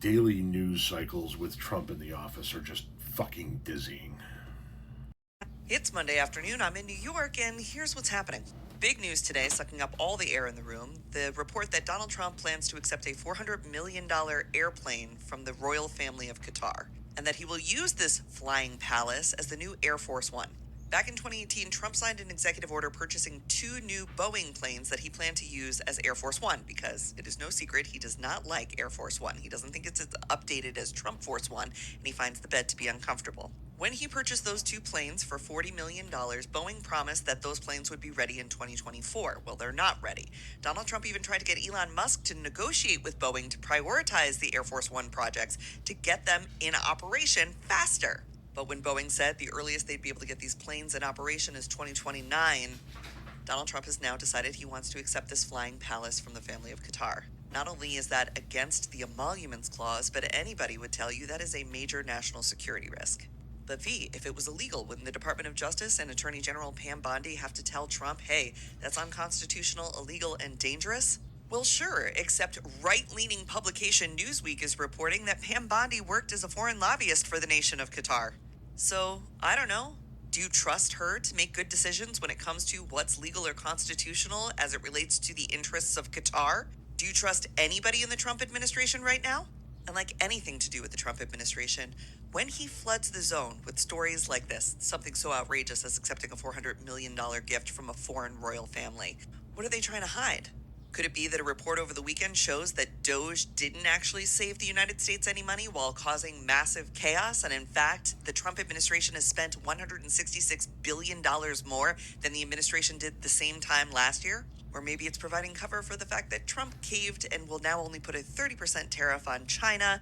daily news cycles with Trump in the office are just fucking dizzying. It's Monday afternoon. I'm in New York, and here's what's happening. Big news today, sucking up all the air in the room. The report that Donald Trump plans to accept a $400 million airplane from the royal family of Qatar, and that he will use this flying palace as the new Air Force One. Back in 2018, Trump signed an executive order purchasing 2 new Boeing planes that he planned to use as Air Force One, because it is no secret he does not like Air Force One. He doesn't think it's as updated as Trump Force One, and he finds the bed to be uncomfortable. When he purchased those 2 planes for $40 million, Boeing promised that those planes would be ready in 2024. Well, they're not ready. Donald Trump even tried to get Elon Musk to negotiate with Boeing to prioritize the Air Force One projects to get them in operation faster. But when Boeing said the earliest they'd be able to get these planes in operation is 2029, Donald Trump has now decided he wants to accept this flying palace from the family of Qatar. Not only is that against the emoluments clause, but anybody would tell you that is a major national security risk. But V, if it was illegal, wouldn't the Department of Justice and Attorney General Pam Bondi have to tell Trump, hey, that's unconstitutional, illegal, and dangerous? Well, sure, except right-leaning publication Newsweek is reporting that Pam Bondi worked as a foreign lobbyist for the nation of Qatar. So, I don't know. Do you trust her to make good decisions when it comes to what's legal or constitutional as it relates to the interests of Qatar? Do you trust anybody in the Trump administration right now? And like anything to do with the Trump administration, when he floods the zone with stories like this, something so outrageous as accepting a $400 million gift from a foreign royal family, what are they trying to hide? Could it be that a report over the weekend shows that Doge didn't actually save the United States any money while causing massive chaos? And in fact, the Trump administration has spent $166 billion more than the administration did the same time last year? Or maybe it's providing cover for the fact that Trump caved and will now only put a 30% tariff on China,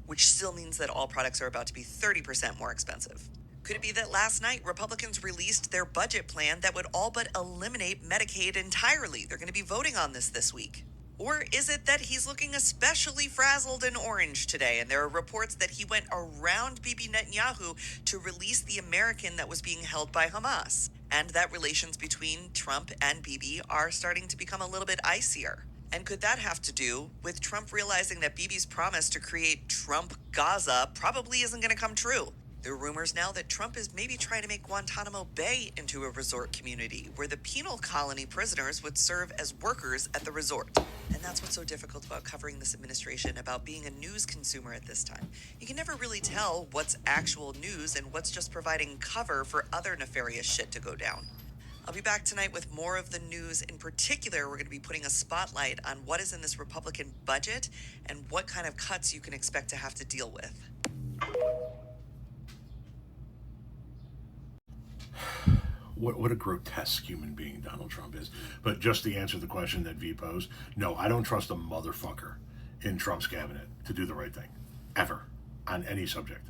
which still means that all products are about to be 30% more expensive. Could it be that last night Republicans released their budget plan that would all but eliminate Medicaid entirely? They're going to be voting on this week. Or is it that he's looking especially frazzled and orange today, and there are reports that he went around Bibi Netanyahu to release the American that was being held by Hamas, and that relations between Trump and Bibi are starting to become a little bit icier? And could that have to do with Trump realizing that Bibi's promise to create Trump Gaza probably isn't going to come true? There are rumors now that Trump is maybe trying to make Guantanamo Bay into a resort community where the penal colony prisoners would serve as workers at the resort. And that's what's so difficult about covering this administration, about being a news consumer at this time. You can never really tell what's actual news and what's just providing cover for other nefarious shit to go down. I'll be back tonight with more of the news. In particular, we're going to be putting a spotlight on what is in this Republican budget and what kind of cuts you can expect to have to deal with. What a grotesque human being Donald Trump is. But just to answer the question that V posed, no, I don't trust a motherfucker in Trump's cabinet to do the right thing. Ever. On any subject.